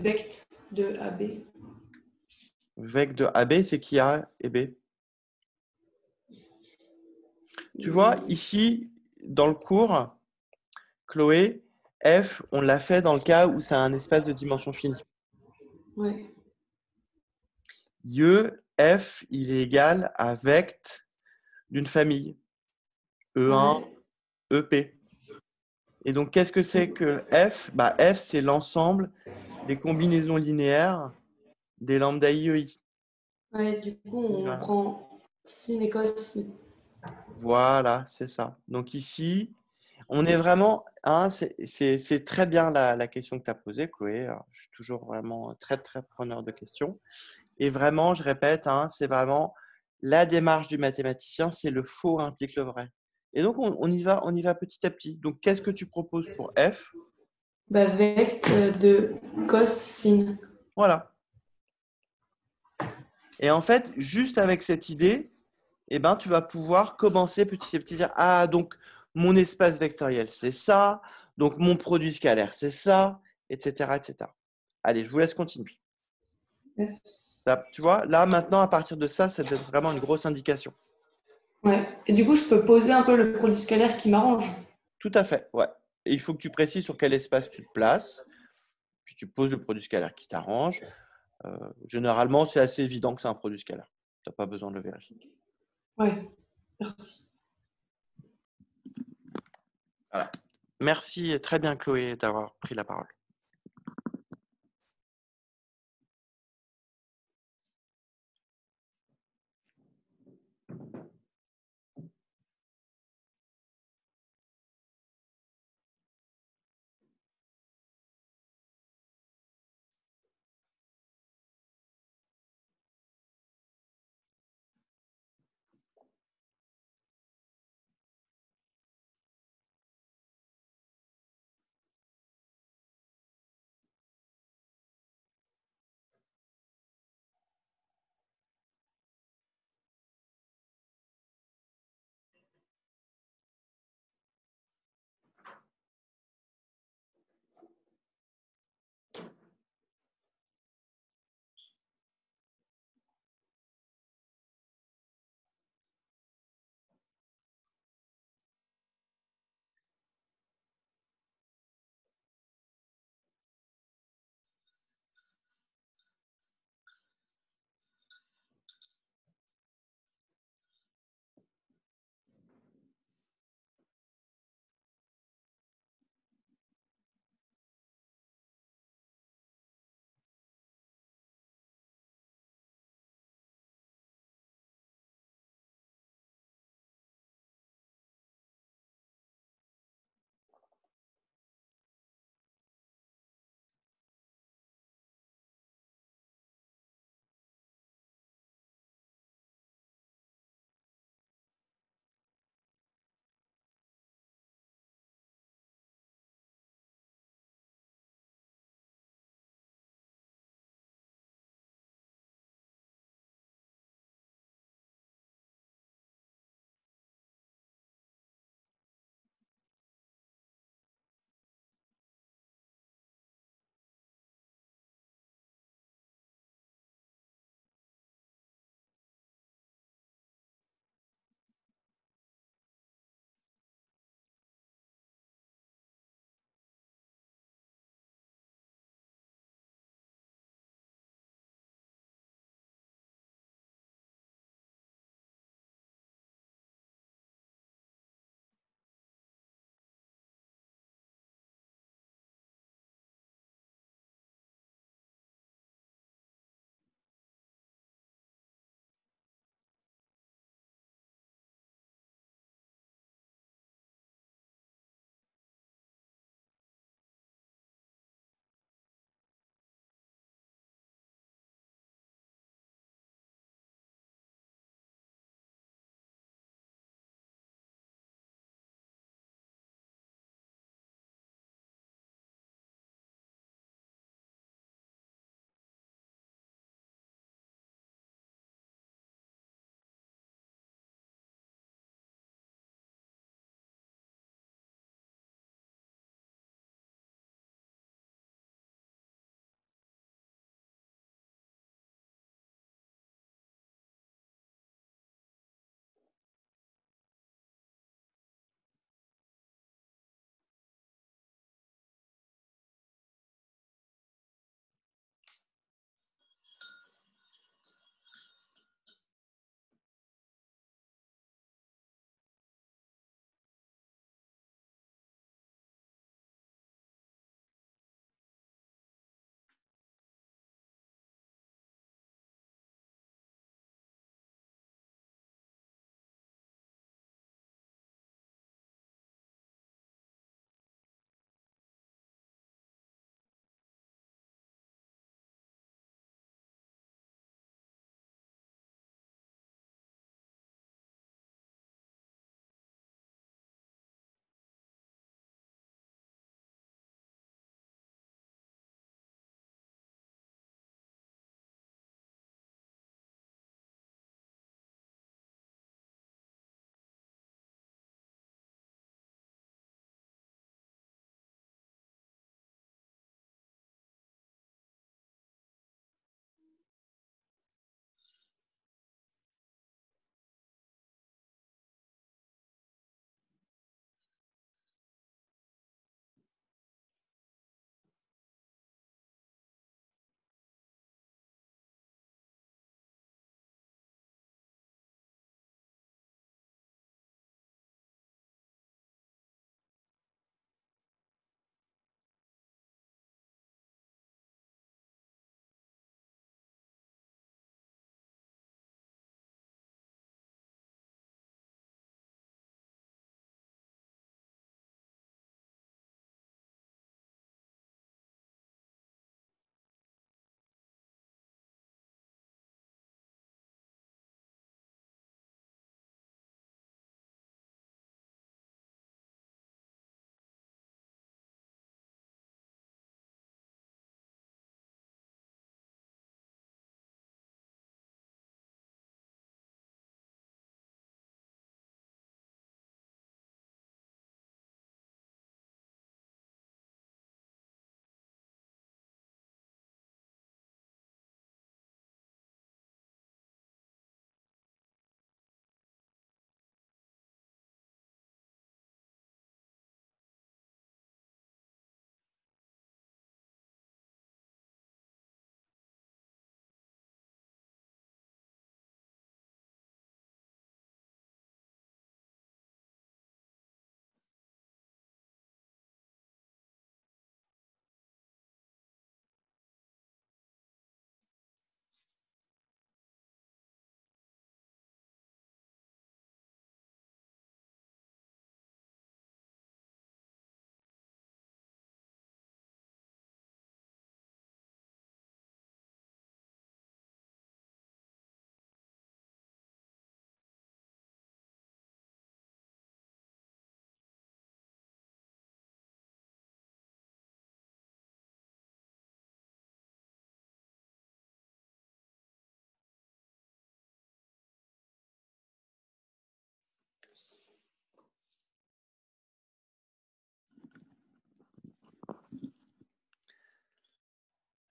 vect de AB. Vec de AB, c'est qui A et B? Tu vois, ici, dans le cours, Chloé, F, on l'a fait dans le cas où c'est un espace de dimension finie. Ouais. IE, F, il est égal à vect d'une famille. E1, Ouais. EP. Et donc, qu'est-ce que c'est que F? Bah, F, c'est l'ensemble des combinaisons linéaires des lambda IEI. Ouais, du coup, on Voilà, prend sin et cos. voilà, c'est ça. Donc ici, on est vraiment, hein, c'est très bien la question que tu as posée, Chloé. Alors, je suis toujours vraiment très, très preneur de questions. Et vraiment, je répète, hein, c'est vraiment la démarche du mathématicien, c'est le faux implique le vrai. Et donc, on y va petit à petit. Donc, qu'est-ce que tu proposes pour F? Bah, vect de cos sin. Voilà. Et en fait, juste avec cette idée, eh ben, tu vas pouvoir commencer petit à petit à dire, ah, donc mon espace vectoriel, c'est ça, donc mon produit scalaire, c'est ça, etc., etc. Allez, je vous laisse continuer. Yes. Là, tu vois, là, maintenant, à partir de ça, ça donne vraiment une grosse indication. Ouais. Et du coup, je peux poser un peu le produit scalaire qui m'arrange. Tout à fait, ouais. Et il faut que tu précises sur quel espace tu te places, puis tu poses le produit scalaire qui t'arrange. Généralement, c'est assez évident que c'est un produit scalaire. Tu n'as pas besoin de le vérifier. Ouais. Merci. Voilà. Merci très bien, Chloé, d'avoir pris la parole.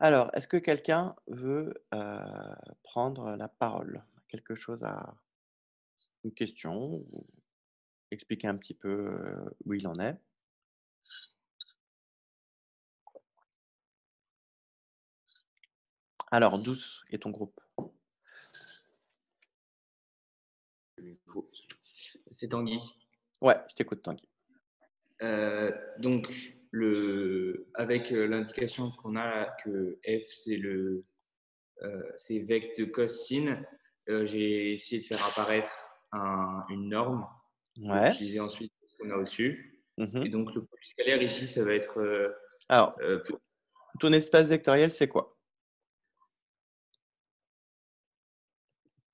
Alors, est-ce que quelqu'un veut prendre la parole? Quelque chose à une question ou expliquer un petit peu où il en est? Alors, Douce et ton groupe? C'est Tanguy. Ouais, je t'écoute, Tanguy. Donc, avec l'indication qu'on a là, que F, c'est vect de cosine, j'ai essayé de faire apparaître une norme pour Ouais. utiliser ensuite ce qu'on a au-dessus. Mmh. Et donc, le produit scalaire ici, ça va être Alors, ton espace vectoriel, c'est quoi?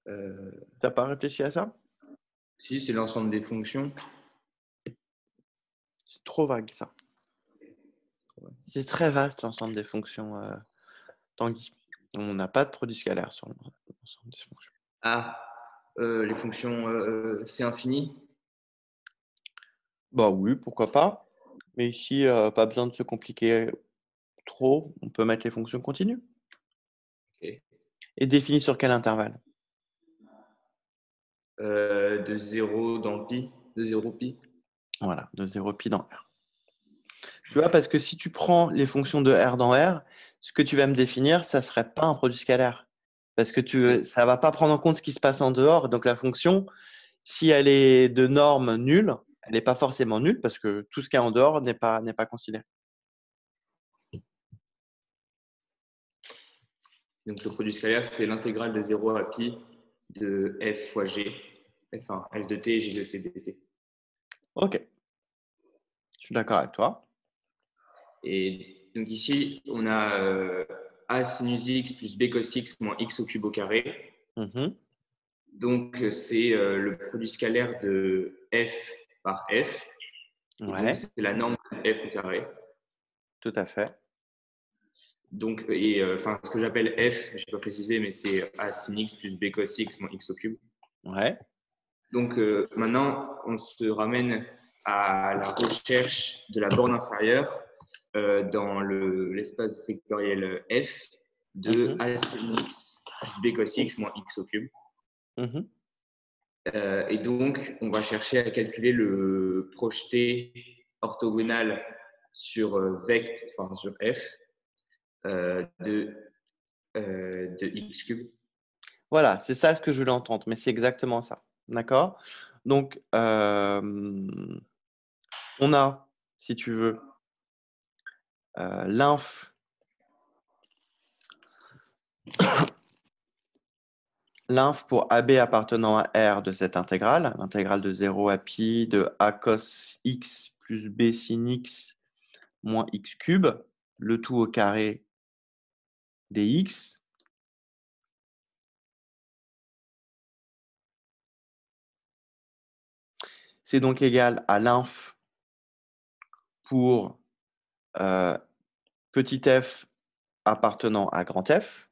Tu pas réfléchi à ça? si c'est l'ensemble des fonctions. C'est trop vague, ça. C'est très vaste, l'ensemble des fonctions, Tanguy. On n'a pas de produit scalaire sur l'ensemble des fonctions. Ah, les fonctions, c'est infini. Bah oui, pourquoi pas. Mais ici, pas besoin de se compliquer trop. On peut mettre les fonctions continues. Ok. Et définies sur quel intervalle? De 0 dans pi, de 0 pi. Voilà, de 0 pi dans R. Tu vois, parce que si tu prends les fonctions de R dans R, ce que tu vas me définir, ça ne serait pas un produit scalaire. Parce que ça ne va pas prendre en compte ce qui se passe en dehors. Donc la fonction, si elle est de norme nulle, elle n'est pas forcément nulle parce que tout ce qui est en dehors n'est pas considéré. Donc le produit scalaire, c'est l'intégrale de 0 à pi de f fois g, enfin f de t et g de t dt. Ok, je suis d'accord avec toi. Et donc ici, on a a sinus x plus b cos x moins x au cube au carré. Mhm. Donc c'est le produit scalaire de f par f. Et donc Ouais, c'est la norme de f au carré. tout à fait. Donc, enfin, ce que j'appelle f, je n'ai pas précisé, mais c'est a sin x plus b cos x moins x au cube. Ouais. Donc maintenant, on se ramène à la recherche de la borne inférieure dans l'espace vectoriel f de Mhm. a sin x plus b cos x moins x au cube. Mhm. Et donc, on va chercher à calculer le projeté orthogonal sur vect, enfin sur f de x cube. Voilà, c'est ça ce que je voulais entendre, mais c'est exactement ça. D'accord? Donc, on a, si tu veux, l'inf pour AB appartenant à R de cette intégrale, l'intégrale de 0 à pi de a cos x plus b sin x moins x cube, le tout au carré dx. C'est donc égal à l'inf pour petit f appartenant à grand F,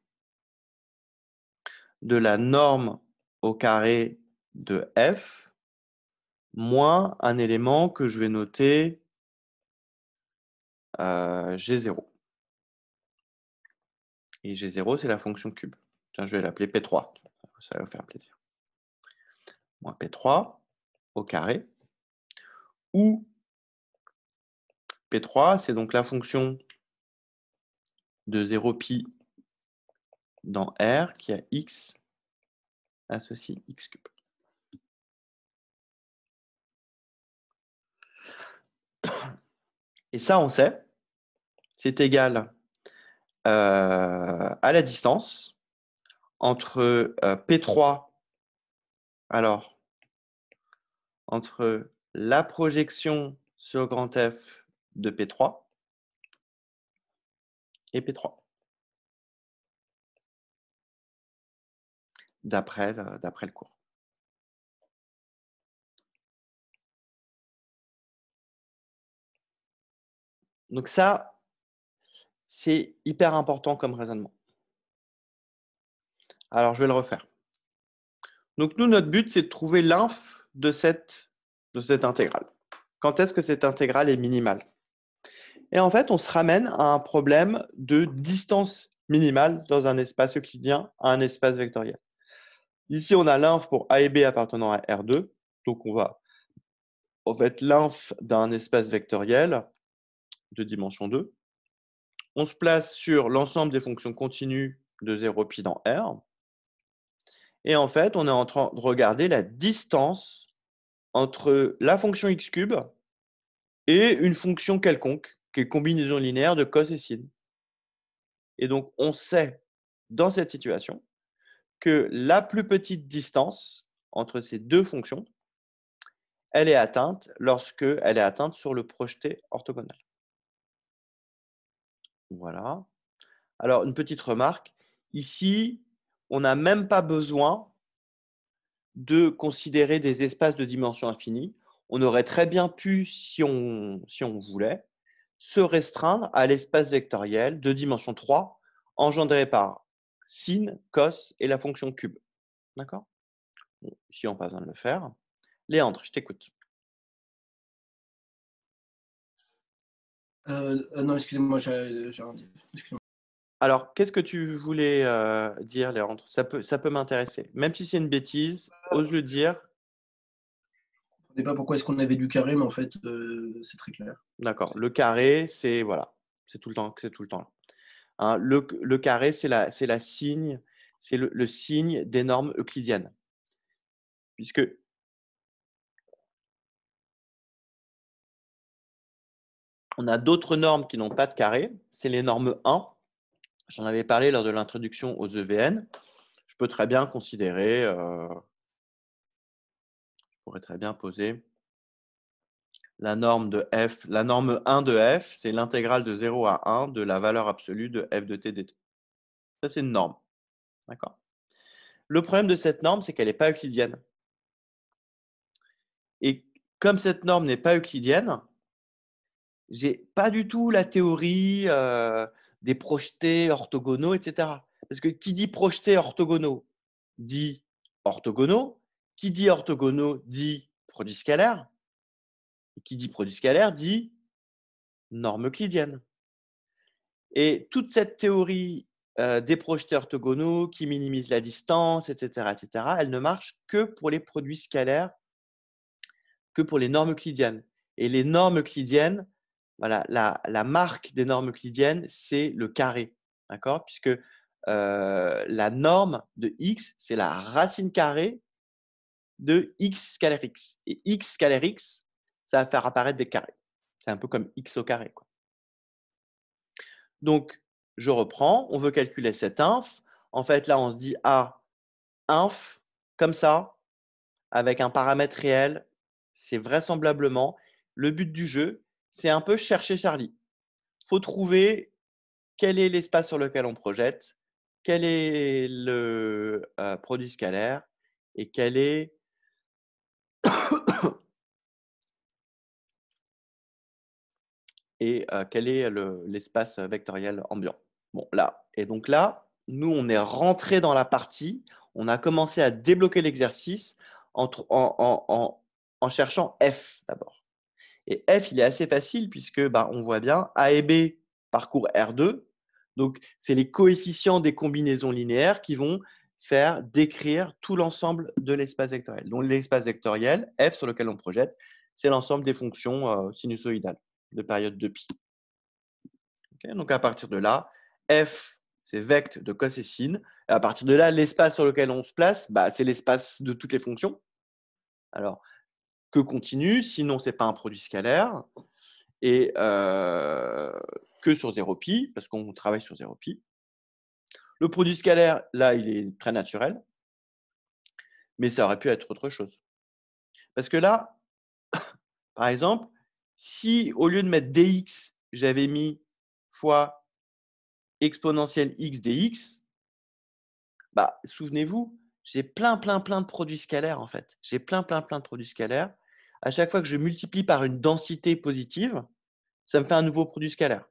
de la norme au carré de f, moins un élément que je vais noter G0. Et G0, c'est la fonction cube. Tiens, je vais l'appeler P3. Ça va vous faire plaisir. Moins P3 au carré. Où P3, c'est donc la fonction de 0 pi dans R qui a x associé x cube. Et ça, on sait, c'est égal à la distance entre P3, alors, entre la projection sur grand F de P3 et P3, d'après le cours. Donc ça, c'est hyper important comme raisonnement. Alors, je vais le refaire. Donc, nous, notre but, c'est de trouver l'inf de cette intégrale. Quand est-ce que cette intégrale est minimale? Et en fait, on se ramène à un problème de distance minimale dans un espace euclidien à un espace vectoriel. Ici, on a l'inf pour A et B appartenant à R2. Donc, on va en fait l'inf d'un espace vectoriel de dimension 2. On se place sur l'ensemble des fonctions continues de 0π dans R. Et en fait, on est en train de regarder la distance entre la fonction x cube et une fonction quelconque, qui est combinaison linéaire de cos et sin. Et donc, on sait, dans cette situation, que la plus petite distance entre ces deux fonctions, elle est atteinte lorsqu'elle est atteinte sur le projeté orthogonal. Voilà. Alors, une petite remarque. Ici, on n'a même pas besoin de considérer des espaces de dimension infinie. On aurait très bien pu, si on voulait, se restreindre à l'espace vectoriel de dimension 3 engendré par sin, cos et la fonction cube. D'accord? Bon, ici, on n'a pas besoin de le faire. Léandre, je t'écoute. Non, excusez-moi, j'ai rien dit. Excusez-moi. Alors, qu'est-ce que tu voulais dire, Léandre? Ça peut m'intéresser. Même si c'est une bêtise, ose le dire. Je ne sais pas pourquoi est-ce qu'on avait du carré, mais en fait, c'est très clair. D'accord. Le carré, c'est voilà, c'est tout le temps là. Hein, le carré, c'est le signe des normes euclidiennes. Puisque on a d'autres normes qui n'ont pas de carré, c'est les normes 1. J'en avais parlé lors de l'introduction aux EVN. Je peux très bien considérer, je pourrais très bien poser la norme de f. La norme 1 de f, c'est l'intégrale de 0 à 1 de la valeur absolue de f de t dt. Ça, c'est une norme. D'accord. Le problème de cette norme, c'est qu'elle n'est pas euclidienne. Et comme cette norme n'est pas euclidienne, je n'ai pas du tout la théorie des projetés orthogonaux, etc. Parce que qui dit projetés orthogonaux dit orthogonaux. Qui dit orthogonaux dit produit scalaire. Et qui dit produit scalaire dit norme euclidienne. Et toute cette théorie des projetés orthogonaux qui minimisent la distance, etc., elle ne marche que pour les produits scalaires, que pour les normes euclidiennes. Et les normes euclidiennes, voilà, la marque des normes euclidiennes, c'est le carré, d'accord? Puisque la norme de x, c'est la racine carrée de x scalaire x. Et x scalaire x, ça va faire apparaître des carrés. C'est un peu comme x au carré, quoi. Donc, je reprends, on veut calculer cette inf. En fait, là, on se dit, inf, comme ça, avec un paramètre réel, c'est vraisemblablement le but du jeu, c'est un peu chercher Charlie. Il faut trouver quel est l'espace sur lequel on projette, quel est le produit scalaire et quel est l'espace vectoriel ambiant. Bon, là. Et donc là, nous, on est rentré dans la partie, on a commencé à débloquer l'exercice en cherchant f d'abord. Et f, il est assez facile puisque on voit bien A et B parcourent R2. Donc, c'est les coefficients des combinaisons linéaires qui vont faire décrire tout l'ensemble de l'espace vectoriel. Donc, l'espace vectoriel, f sur lequel on projette, c'est l'ensemble des fonctions sinusoïdales de période de pi. Okay, donc, à partir de là, f, c'est vect de cos et sin. Et à partir de là, l'espace sur lequel on se place, c'est l'espace de toutes les fonctions. Alors, que continu, sinon, ce n'est pas un produit scalaire. Et que sur 0π, parce qu'on travaille sur 0π. Le produit scalaire, là, il est très naturel, mais ça aurait pu être autre chose. Parce que là, par exemple, si au lieu de mettre dx, j'avais mis fois exponentielle x dx, souvenez-vous, j'ai plein de produits scalaires en fait. J'ai plein de produits scalaires. À chaque fois que je multiplie par une densité positive, ça me fait un nouveau produit scalaire.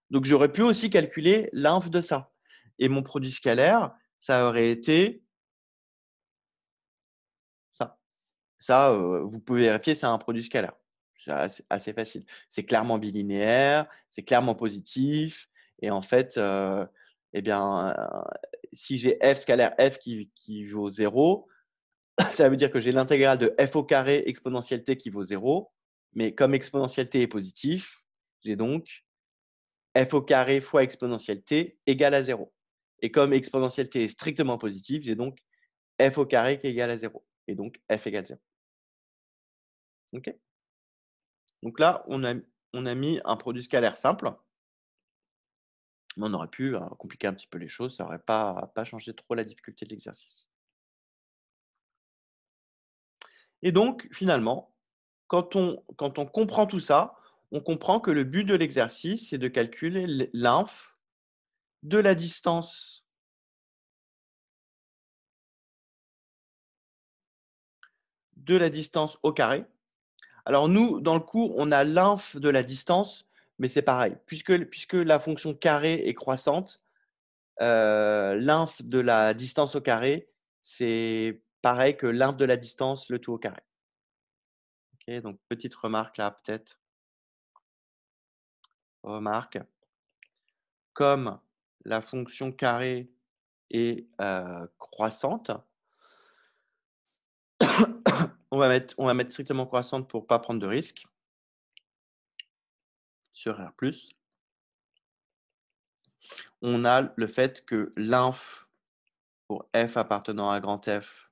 Donc, j'aurais pu aussi calculer l'inf de ça. Et mon produit scalaire, ça aurait été ça. Ça, vous pouvez vérifier, c'est un produit scalaire. C'est assez facile. C'est clairement bilinéaire, c'est clairement positif. Et en fait, eh bien, si j'ai f scalaire f qui vaut 0, ça veut dire que j'ai l'intégrale de f au carré exponentielle t qui vaut 0. Mais comme exponentielle t est positif, j'ai donc f au carré fois exponentielle t égale à 0. Et comme exponentielle t est strictement positif, j'ai donc f au carré qui est égal à 0. Et donc f égale 0. OK? Donc là, on a mis un produit scalaire simple. Mais on aurait pu compliquer un petit peu les choses, ça n'aurait pas changé trop la difficulté de l'exercice. Et donc, finalement, quand on comprend tout ça, on comprend que le but de l'exercice, c'est de calculer l'inf de la distance au carré. Alors nous, dans le cours, on a l'inf de la distance, mais c'est pareil. Puisque la fonction carré est croissante, l'inf de la distance au carré, c'est pareil que l'inf de la distance, le tout au carré. OK, donc petite remarque là, peut-être. Remarque. Comme la fonction carré est croissante, on va mettre strictement croissante pour ne pas prendre de risque sur R+. On a le fait que l'inf pour f appartenant à grand F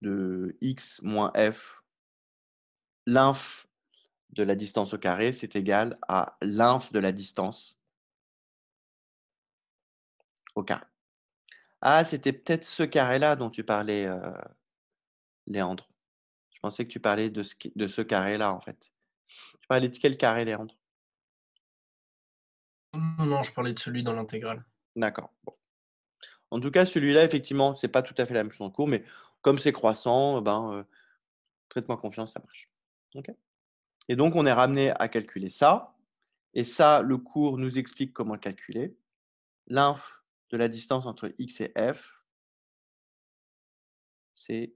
de x moins f, l'inf de la distance au carré, c'est égal à l'inf de la distance au carré. Ah, c'était peut-être ce carré-là dont tu parlais, Léandre. Je pensais que tu parlais de ce carré-là, en fait. Tu parlais de quel carré, Léandre? Non, je parlais de celui dans l'intégrale. D'accord. Bon. En tout cas, celui-là, effectivement, c'est pas tout à fait la même chose en cours, mais comme c'est croissant, faites-moi confiance, ça marche. OK. Et donc, on est ramené à calculer ça. Et ça, le cours nous explique comment le calculer. L'inf de la distance entre x et f, c'est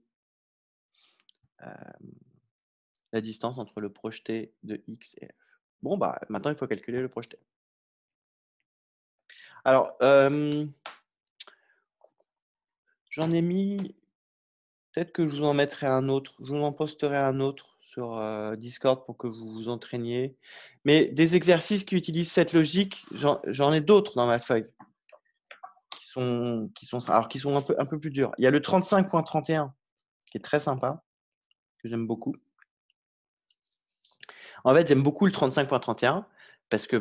la distance entre le projeté de x et f. Bon, maintenant, il faut calculer le projeté. Alors, j'en ai mis, peut-être que je vous en mettrai un autre, je vous en posterai un autre sur Discord pour que vous vous entraîniez. Mais des exercices qui utilisent cette logique, j'en ai d'autres dans ma feuille qui sont un peu plus durs. Il y a le 35.31 qui est très sympa, que j'aime beaucoup. En fait, j'aime beaucoup le 35.31 parce que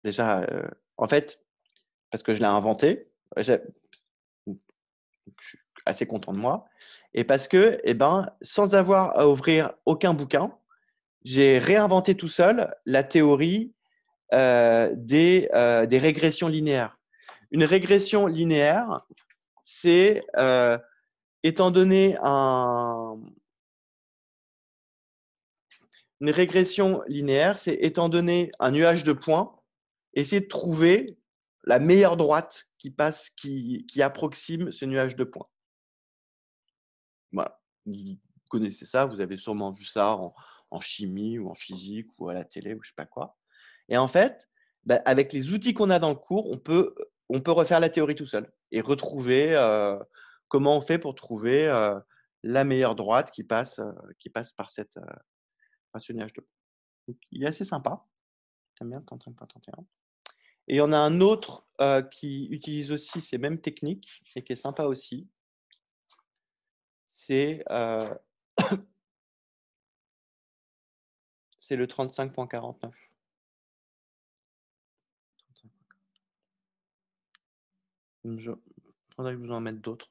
déjà, en fait, parce que je l'ai inventé. Je suis assez content de moi. Et parce que, sans avoir à ouvrir aucun bouquin, j'ai réinventé tout seul la théorie des régressions linéaires. Une régression linéaire, c'est étant donné une régression linéaire, c'est étant donné un nuage de points, essayer de trouver la meilleure droite qui approxime ce nuage de points. Voilà. Vous connaissez ça, vous avez sûrement vu ça en chimie ou en physique ou à la télé ou je sais pas quoi. Et en fait, avec les outils qu'on a dans le cours, on peut refaire la théorie tout seul et retrouver comment on fait pour trouver la meilleure droite qui passe par ce nuage de points. Donc, il est assez sympa. J'aime bien le 35.31. Et il y en a un autre qui utilise aussi ces mêmes techniques et qui est sympa aussi. C'est le 35.49. Je faudrait que je vous en mette d'autres.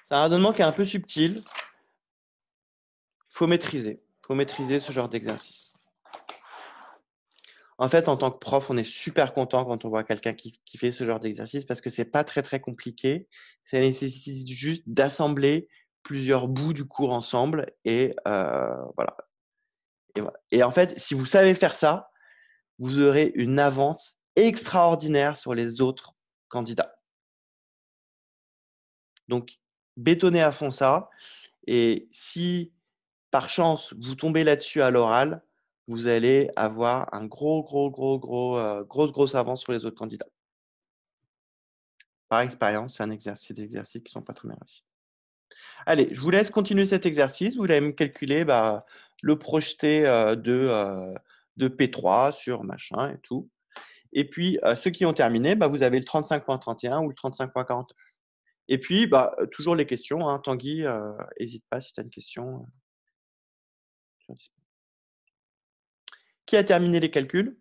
C'est un raisonnement qui est un peu subtil. Il faut maîtriser ce genre d'exercice. En fait, en tant que prof, on est super content quand on voit quelqu'un qui fait ce genre d'exercice parce que c'est pas très, très compliqué. Ça nécessite juste d'assembler plusieurs bouts du cours ensemble et voilà. Et en fait, si vous savez faire ça, vous aurez une avance extraordinaire sur les autres candidats. Donc, bétonnez à fond ça. Et si par chance, vous tombez là-dessus à l'oral, vous allez avoir un grosse avance sur les autres candidats. Par expérience, c'est des exercices qui ne sont pas très bien réussis. Allez, je vous laisse continuer cet exercice. Vous allez me calculer le projeté de P3 sur machin et tout. Et puis, ceux qui ont terminé, vous avez le 35.31 ou le 35.49. Et puis, toujours les questions. Hein. Tanguy, n'hésite pas si tu as une question. Qui a terminé les calculs?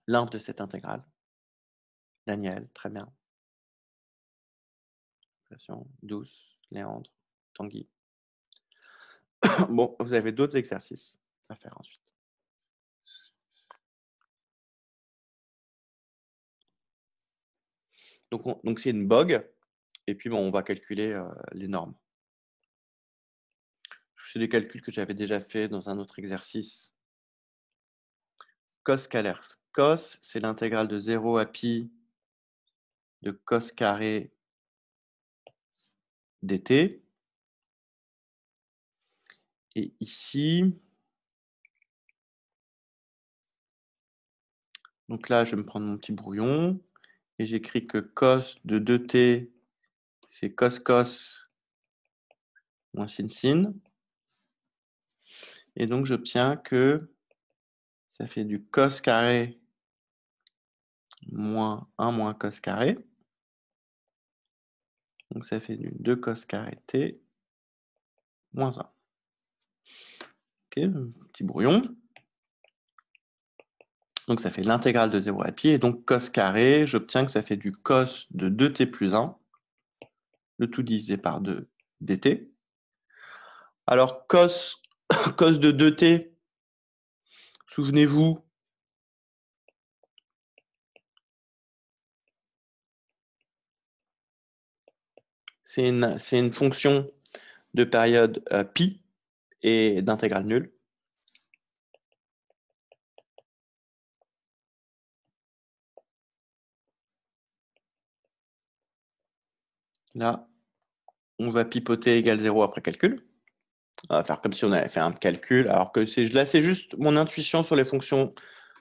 L'un de cette intégrale. Daniel, très bien. Douce, Léandre, Tanguy. Bon, vous avez d'autres exercices à faire ensuite. Donc c'est une BOG. Et puis, on va calculer les normes. C'est des calculs que j'avais déjà fait dans un autre exercice. Cos scalaire. Cos, c'est l'intégrale de 0 à pi de cos carré dt. Et ici, donc là, je vais me prendre mon petit brouillon et j'écris que cos de 2t, c'est cos moins sin. Et donc, j'obtiens que ça fait du cos carré moins 1 moins cos carré. Donc, ça fait du 2 cos carré t moins 1. OK, un petit brouillon. Donc, ça fait l'intégrale de 0 à pi. Et donc, cos carré, j'obtiens que ça fait du cos de 2t plus 1, le tout divisé par 2 dt. Alors, cos de 2t, souvenez-vous, c'est une fonction de période pi et d'intégrale nulle. Là, on va pipoter égale 0 après calcul. On va faire comme si on avait fait un calcul, alors que là, c'est juste mon intuition sur les fonctions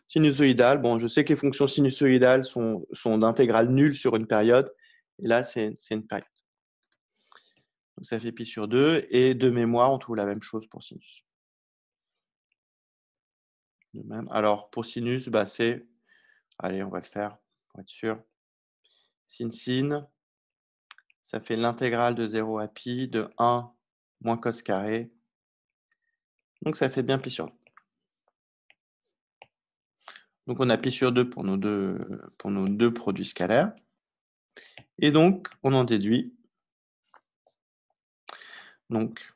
sinusoïdales. Bon, je sais que les fonctions sinusoïdales sont d'intégrale nulle sur une période. Et là, c'est une période. Donc, ça fait pi sur 2. Et de mémoire, on trouve la même chose pour sinus. De même. Alors, pour sinus, c'est... Allez, on va le faire pour être sûr. Sin, ça fait l'intégrale de 0 à pi de 1 moins cos carré. Donc, ça fait bien pi sur 2. Donc, on a pi sur 2 pour nos deux produits scalaires. Et donc, on en déduit. Donc,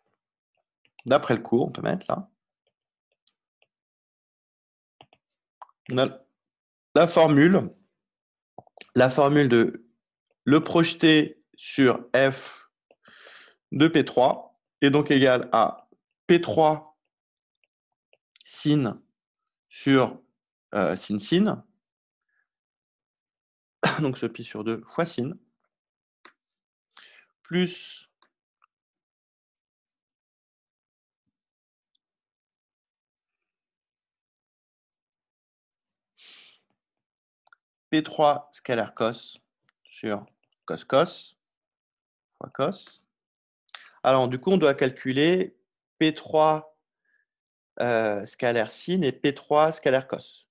d'après le cours, on peut mettre là. On a la formule de le projeter sur f de P3 est donc égal à P3 sin sur sin. Donc, ce pi sur 2 fois sin. Plus P3 scalaire cos sur cos fois cos. Alors, du coup, on doit calculer P3 scalaire sin et P3 scalaire cos.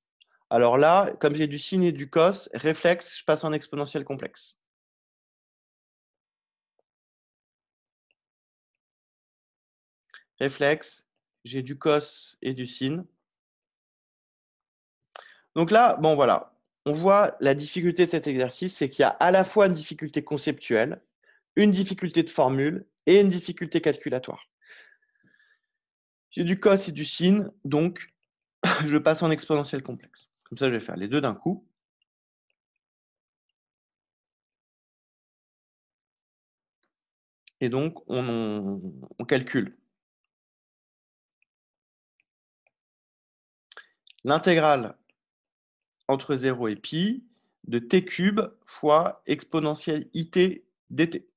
Alors là, comme j'ai du sin et du cos, réflexe, je passe en exponentielle complexe. Réflexe, j'ai du cos et du sin. Donc là, bon voilà, on voit la difficulté de cet exercice, c'est qu'il y a à la fois une difficulté conceptuelle, une difficulté de formule et une difficulté calculatoire. J'ai du cos et du sin, donc je passe en exponentielle complexe. Comme ça, je vais faire les deux d'un coup. Et donc, on calcule l'intégrale entre 0 et pi de t cube fois exponentielle it dt.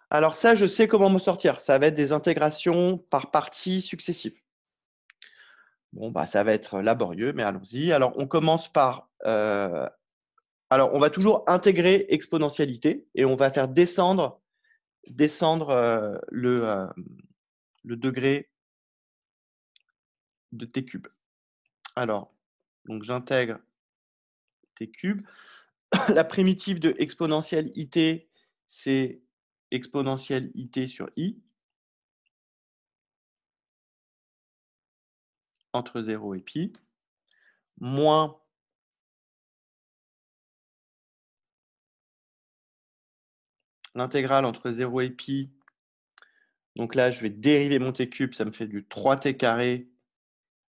Alors ça, je sais comment me sortir. Ça va être des intégrations par parties successives. Bon, bah, ça va être laborieux, mais allons-y. Alors, on commence par… alors, on va toujours intégrer exponentialité et on va faire descendre le degré de t cube. Alors, donc j'intègre t cube. La primitive de exponentielle it, c'est exponentielle it sur i entre 0 et pi, moins l'intégrale entre 0 et pi. Donc là, je vais dériver mon t cube, ça me fait du 3t carré.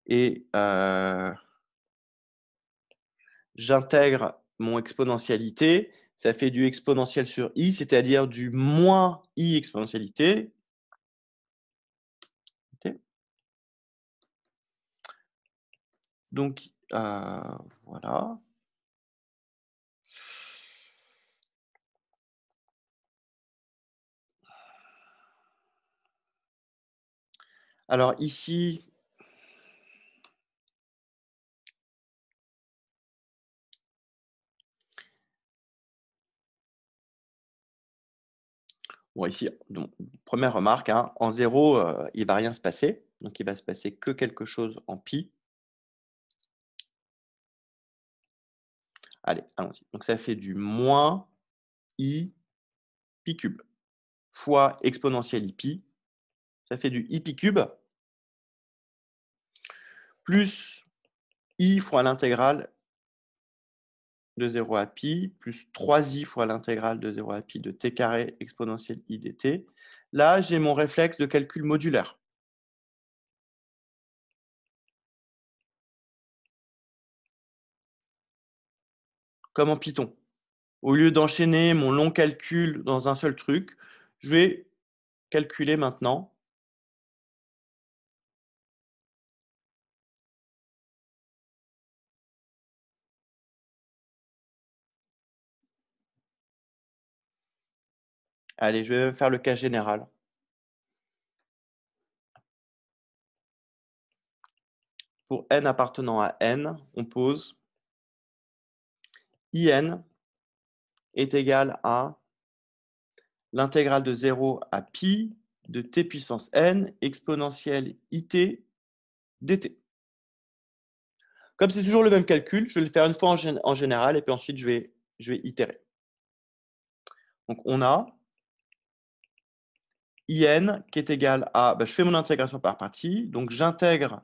Et j'intègre mon exponentialité, ça fait du exponentiel sur i, c'est-à-dire du moins i exponentialité. Donc, voilà. Alors ici, bon, ici, donc, première remarque, hein, en 0, il ne va rien se passer. Donc, il va se passer que quelque chose en pi. Allez, allons-y. Donc, ça fait du moins i pi cube fois exponentielle i pi. Ça fait du i pi cube plus i fois l'intégrale de 0 à pi plus 3i fois l'intégrale de 0 à pi de t carré exponentielle i dt. Là, j'ai mon réflexe de calcul modulaire. Comme en Python. Au lieu d'enchaîner mon long calcul dans un seul truc, je vais calculer maintenant allez, je vais faire le cas général. Pour n appartenant à n, on pose in est égal à l'intégrale de 0 à pi de t puissance n exponentielle it dt. Comme c'est toujours le même calcul, je vais le faire une fois en général et puis ensuite je vais itérer. Donc on a in qui est égal à, je fais mon intégration par partie, donc j'intègre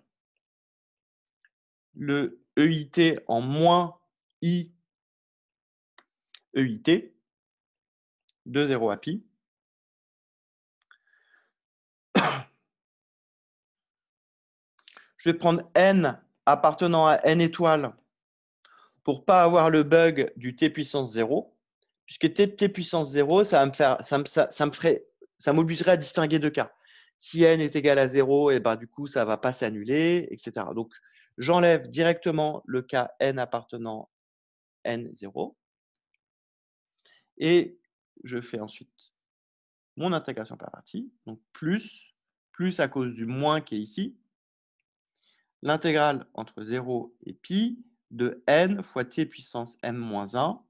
le EIT en moins I EIT de 0 à pi. Je vais prendre n appartenant à n étoiles pour ne pas avoir le bug du t puissance 0, puisque t puissance 0, ça m'obligerait à distinguer deux cas. Si n est égal à 0, et du coup, ça ne va pas s'annuler, etc. Donc, j'enlève directement le cas n appartenant n0 et je fais ensuite mon intégration par partie, donc plus à cause du moins qui est ici, l'intégrale entre 0 et pi de n fois t puissance m-1.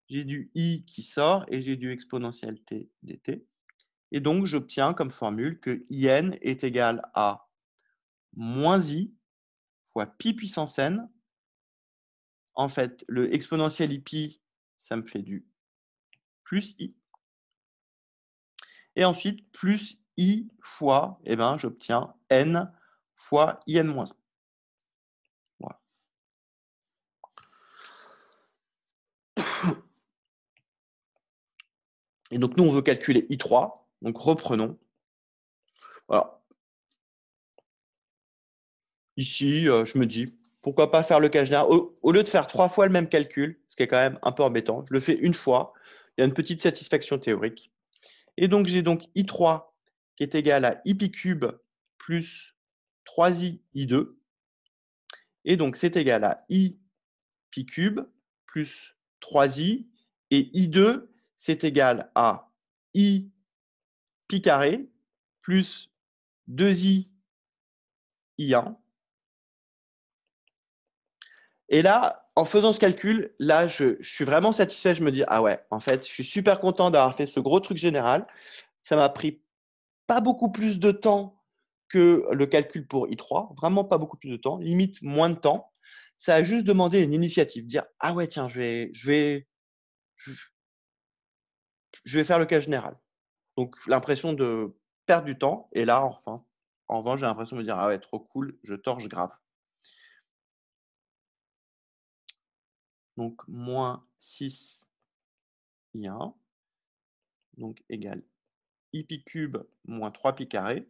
J'ai du i qui sort et j'ai du exponentiel t dt. Et donc, j'obtiens comme formule que in est égal à moins i fois pi puissance n. En fait, le exponentiel pi, ça me fait du plus i. Et ensuite, plus i fois, j'obtiens n fois in-1. Voilà. Et donc, nous, on veut calculer i3. Donc, reprenons. Voilà. Ici, je me dis, pourquoi pas faire le cas général. Au lieu de faire 3 fois le même calcul, ce qui est quand même un peu embêtant, je le fais une fois. Il y a une petite satisfaction théorique. Et donc, j'ai donc i3 qui est égal à i pi cube plus 3i i2. Et donc, c'est égal à i pi cube plus 3i. Et i2, c'est égal à i pi carré plus 2i I1. Et là, en faisant ce calcul, là, je suis vraiment satisfait. Je me dis, ah ouais, en fait, je suis super content d'avoir fait ce gros truc général. Ça m'a pris pas beaucoup plus de temps que le calcul pour I3, vraiment pas beaucoup plus de temps, limite moins de temps. Ça a juste demandé une initiative, dire, ah ouais, tiens, je vais faire le cas général. Donc, l'impression de perdre du temps. Et là, enfin, en revanche, j'ai l'impression de me dire, ah ouais, trop cool, je torche grave. Donc, moins 6 I1, donc égale I pi cube moins 3 pi carré,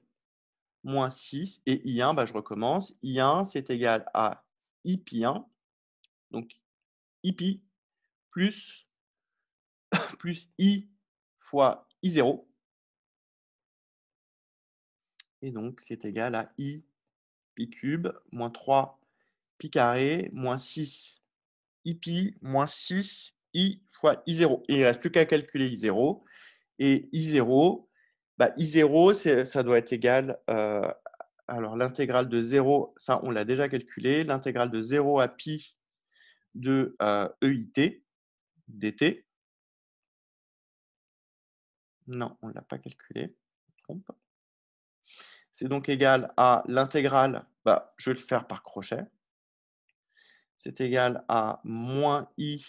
moins 6. Et I1, bah, je recommence. I1, c'est égal à I pi 1, donc I pi plus I fois I0. Et donc, c'est égal à I pi cube moins 3 pi carré moins 6 I pi moins 6 I fois I0. Et il ne reste plus qu'à calculer I0. Et I0, bah, I0 ça doit être égal, alors l'intégrale de 0, ça on l'a déjà calculé, l'intégrale de 0 à pi de EIT, dt. Non, on ne l'a pas calculé, je me trompe. C'est donc égal à l'intégrale, bah, je vais le faire par crochet. C'est égal à moins I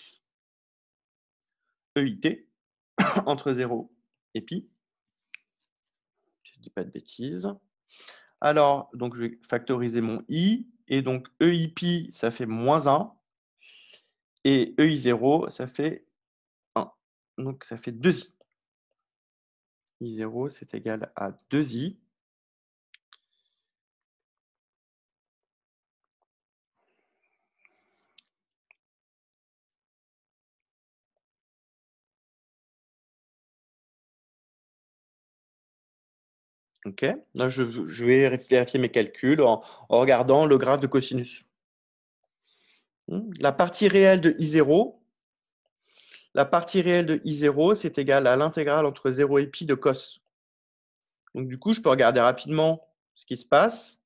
EIT entre 0 et pi. Si je ne dis pas de bêtises. Alors, donc je vais factoriser mon I. Et donc EIP, ça fait moins 1. Et EI0, ça fait 1. Donc ça fait 2i. I0, c'est égal à 2i. OK. Là, je vais vérifier mes calculs en regardant le graphe de cosinus. La partie réelle de I0, c'est égal à l'intégrale entre 0 et pi de cos. Donc, du coup, je peux regarder rapidement ce qui se passe.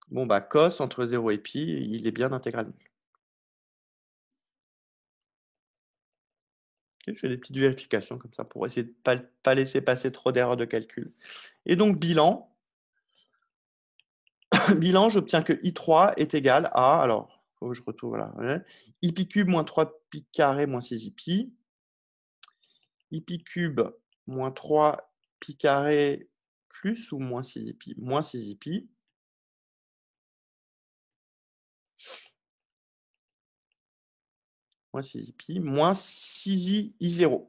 Bon, bah, cos entre 0 et pi, il est bien intégral nul. Okay, je fais des petites vérifications comme ça pour essayer de ne pas laisser passer trop d'erreurs de calcul. Et donc, bilan, j'obtiens que I3 est égal à, alors, il faut que je retrouve, voilà, I pi cube moins 3 pi carré moins 6 I pi. I pi cube moins 3 pi carré plus ou moins 6 I pi, moins 6 I pi. Moins 6 I pi, moins 6 I0.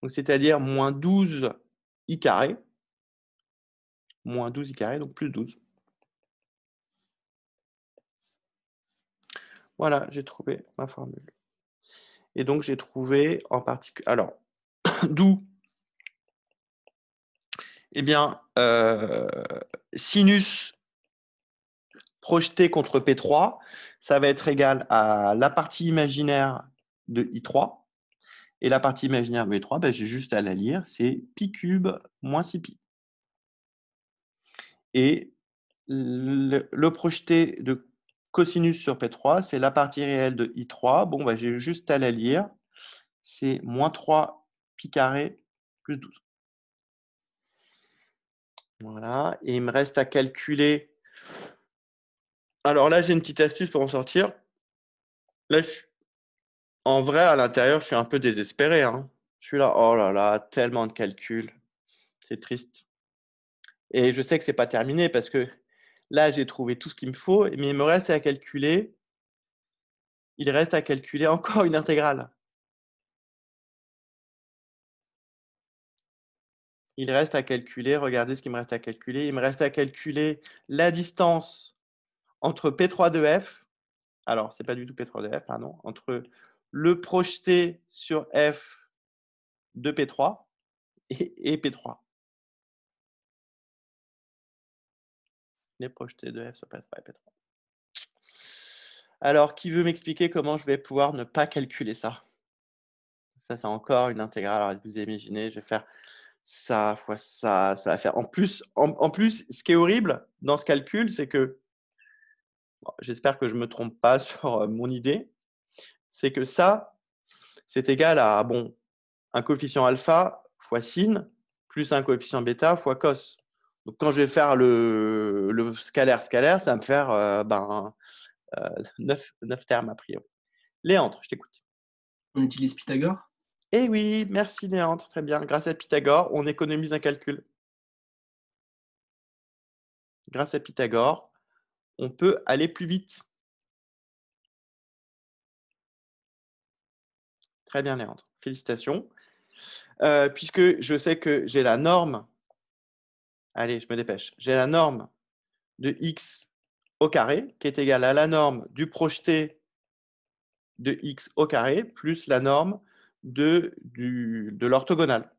Donc, c'est-à-dire moins 12 I carré. Moins 12 I carré, donc plus 12. Voilà, j'ai trouvé ma formule. Et donc, j'ai trouvé en particulier. Alors, d'où eh bien, sinus projeté contre P3, ça va être égal à la partie imaginaire de I3. Et la partie imaginaire de I3, ben, j'ai juste à la lire, c'est pi cube moins 6pi. Et le projeté de cosinus sur P3, c'est la partie réelle de I3. Bon, ben, j'ai juste à la lire, c'est moins 3 pi carré plus 12. Voilà, et il me reste à calculer. Alors là, j'ai une petite astuce pour en sortir. Là, en vrai, à l'intérieur, je suis un peu désespéré, hein. Je suis là, oh là là, tellement de calculs. C'est triste. Et je sais que ce n'est pas terminé parce que là, j'ai trouvé tout ce qu'il me faut, mais il me reste à calculer. Il reste à calculer encore une intégrale. Il reste à calculer, regardez ce qu'il me reste à calculer. Il me reste à calculer la distance entre P3 de F. Alors, ce n'est pas du tout P3 de F, pardon. Entre le projeté sur F de P3 et P3. Les projetés de F sur P3 et P3. Alors, qui veut m'expliquer comment je vais pouvoir ne pas calculer ça? Ça, c'est encore une intégrale. Alors, vous imaginez, je vais faire ça fois ça, ça va faire en plus, ce qui est horrible dans ce calcul, c'est que bon, j'espère que je ne me trompe pas sur, mon idée, c'est que ça, c'est égal à, bon, un coefficient alpha fois sin plus un coefficient bêta fois cos. Donc, quand je vais faire le scalaire, ça va me faire, 9 termes a priori. Léandre, je t'écoute. On utilise Pythagore? Eh oui, merci Léandre, très bien. Grâce à Pythagore, on économise un calcul. Grâce à Pythagore, on peut aller plus vite. Très bien Léandre, félicitations. Puisque je sais que j'ai la norme, allez, je me dépêche, j'ai la norme de x au carré qui est égale à la norme du projeté de x au carré plus la norme de l'orthogonale,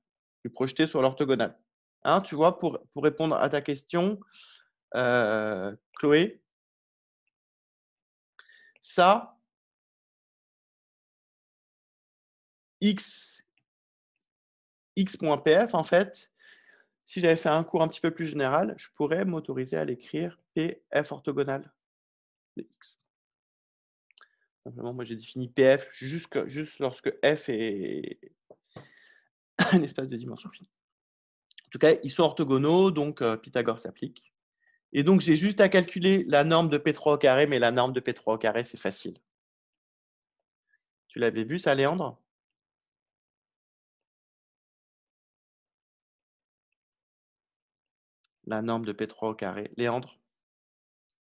du projeté sur l'orthogonale. Hein, tu vois, pour répondre à ta question, Chloé, ça, x.pf, en fait, si j'avais fait un cours un petit peu plus général, je pourrais m'autoriser à l'écrire pf orthogonale de x. Simplement, moi, j'ai défini pf juste lorsque f est un espace de dimension finie. En tout cas, ils sont orthogonaux, donc Pythagore s'applique. Et donc, j'ai juste à calculer la norme de P3 au carré, mais la norme de P3 au carré, c'est facile. Tu l'avais vu, ça, Léandre? La norme de P3 au carré. Léandre?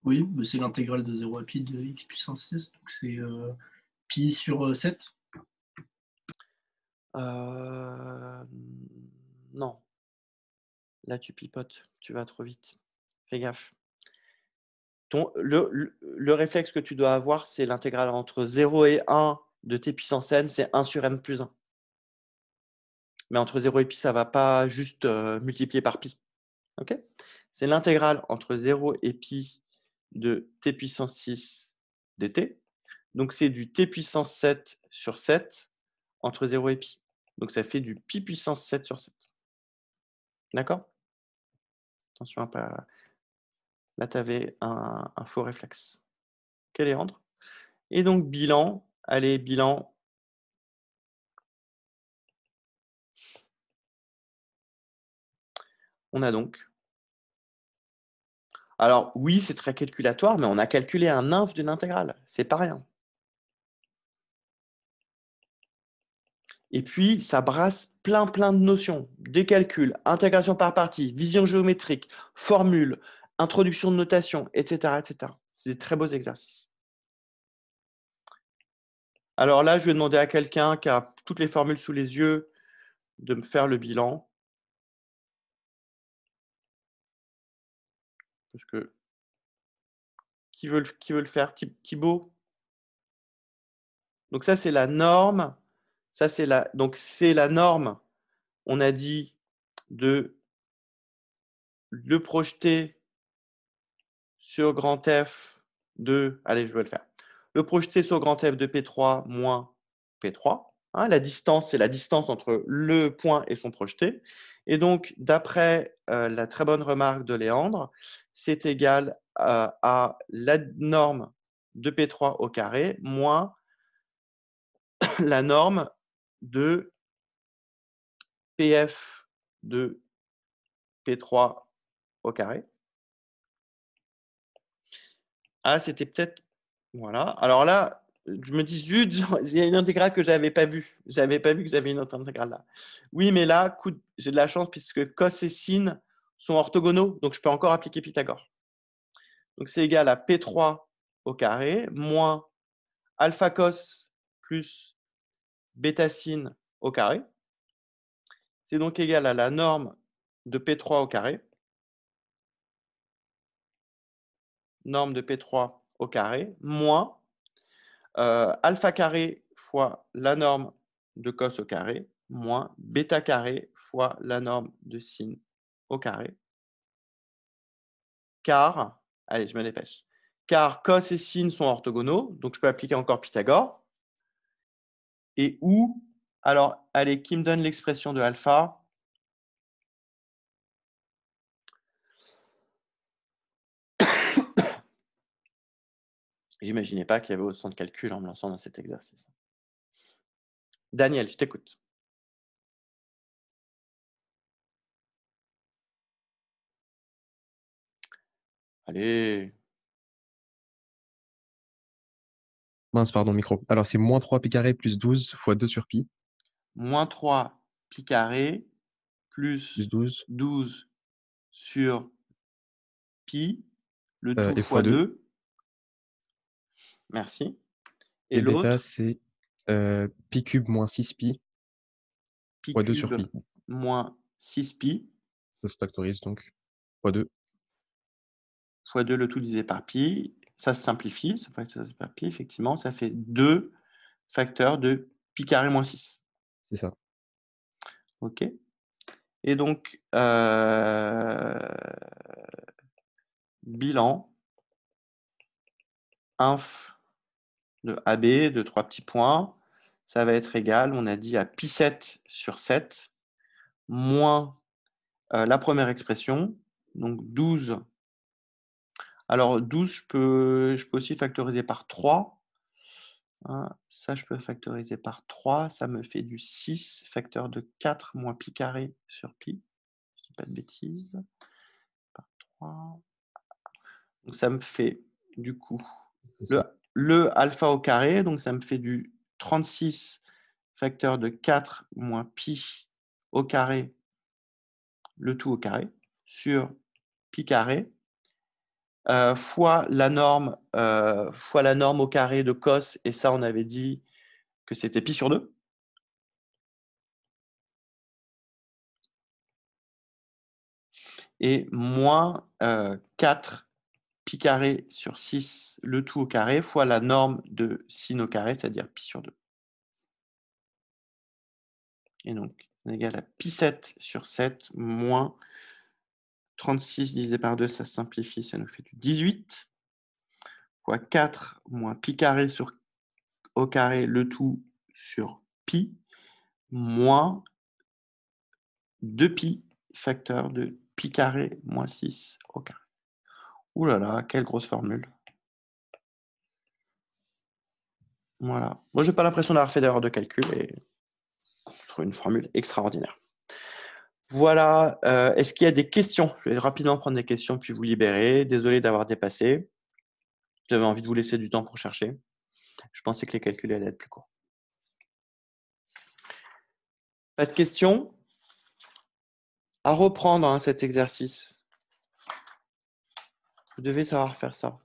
Oui, mais c'est l'intégrale de 0 à pi de x puissance 6, donc c'est pi sur 7. Non. Là, tu pipotes. Tu vas trop vite. Fais gaffe. Le réflexe que tu dois avoir, c'est l'intégrale entre 0 et 1 de t puissance n, c'est 1 sur n plus 1. Mais entre 0 et pi, ça ne va pas juste multiplier par pi. Okay, c'est l'intégrale entre 0 et pi de t puissance 6 dt. Donc, c'est du t puissance 7 sur 7 entre 0 et pi. Donc, ça fait du pi puissance 7 sur 7. D'accord? Attention à pas... Là, tu avais un faux réflexe. Ok, Léandre? Et donc, bilan. Allez, bilan. On a donc... Alors, oui, c'est très calculatoire, mais on a calculé un inf d'une intégrale. C'est pas rien. Et puis, ça brasse plein de notions. Des calculs, intégration par partie, vision géométrique, formule, introduction de notation, etc. etc. C'est des très beaux exercices. Alors là, je vais demander à quelqu'un qui a toutes les formules sous les yeux de me faire le bilan. Parce que qui veut le faire? Thibaut? Donc ça, c'est la norme. Ça, c'est la norme, on a dit, de le projeter sur grand F de... Allez, je vais le faire. Le projeter sur grand F de P3 moins P3. Hein, la distance, c'est la distance entre le point et son projeté. Et donc, d'après la très bonne remarque de Léandre, c'est égal à la norme de P3 au carré moins la norme de PF de P3 au carré. Ah, c'était peut-être... Voilà. Alors là, je me dis, zut, il y a une intégrale que je n'avais pas vue. Je n'avais pas vu que j'avais une autre intégrale là. Oui, mais là, j'ai de la chance puisque cos et sin sont orthogonaux, donc je peux encore appliquer Pythagore. Donc c'est égal à P3 au carré moins alpha cos plus bêta sin au carré. C'est donc égal à la norme de P3 au carré. Norme de P3 au carré moins alpha carré fois la norme de cos au carré moins bêta carré fois la norme de sin au carré. Car, allez, je me dépêche, car cos et sin sont orthogonaux, donc je peux appliquer encore Pythagore. Et où, alors, allez, qui me donne l'expression de alpha? J'imaginais pas qu'il y avait autant de calcul en me lançant dans cet exercice. Daniel, je t'écoute. Allez. Mince, pardon, micro. Alors, c'est moins 3 pi carré plus 12 fois 2 sur pi. Moins 3 pi carré plus Plus 12. 12 sur pi, le tout Et fois fois 2. 2. Merci. Et bêta, l'autre, c'est pi cube moins 6 pi pi fois 2 sur cube pi. moins 6 pi Ça se factorise donc fois 2. fois 2, le tout divisé par pi. Ça se simplifie, ça factorise par pi, effectivement. Ça fait 2 facteurs de pi carré moins 6. C'est ça. OK. Et donc, bilan, inf de AB, de 3 petits points, ça va être égal, on a dit, à pi 7 sur 7, moins la première expression, donc 12. Alors, 12, je peux aussi factoriser par 3. Hein, ça, je peux factoriser par 3. Ça me fait du 6 facteur de 4 moins pi carré sur pi. Je ne dis pas de bêtises. Par 3. Donc, ça me fait, du coup, le alpha au carré. Donc, ça me fait du 36 facteur de 4 moins pi au carré, le tout au carré, sur pi carré, fois la norme au carré de cos, et ça, on avait dit que c'était pi sur 2. Et moins 4 pi carré sur 6, le tout au carré, fois la norme de sin au carré, c'est-à-dire pi sur 2. Et donc, on est égal à pi 7 sur 7, moins 36 divisé par 2, ça se simplifie, ça nous fait du 18, fois 4 moins pi carré sur au carré, le tout sur pi, moins 2pi facteur de pi carré moins 6 au carré. Ouh là là, quelle grosse formule. Voilà. Moi, je n'ai pas l'impression d'avoir fait d'erreur de calcul et je trouve une formule extraordinaire. Voilà. Est-ce qu'il y a des questions? Je vais rapidement prendre des questions puis vous libérer. Désolé d'avoir dépassé. J'avais envie de vous laisser du temps pour chercher. Je pensais que les calculs allaient être plus courts. Pas de questions? À reprendre hein, cet exercice. Vous devez savoir faire ça.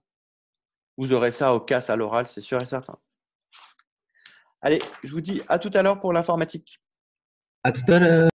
Vous aurez ça au CAS à l'oral, c'est sûr et certain. Allez, je vous dis à tout à l'heure pour l'informatique. À tout à l'heure.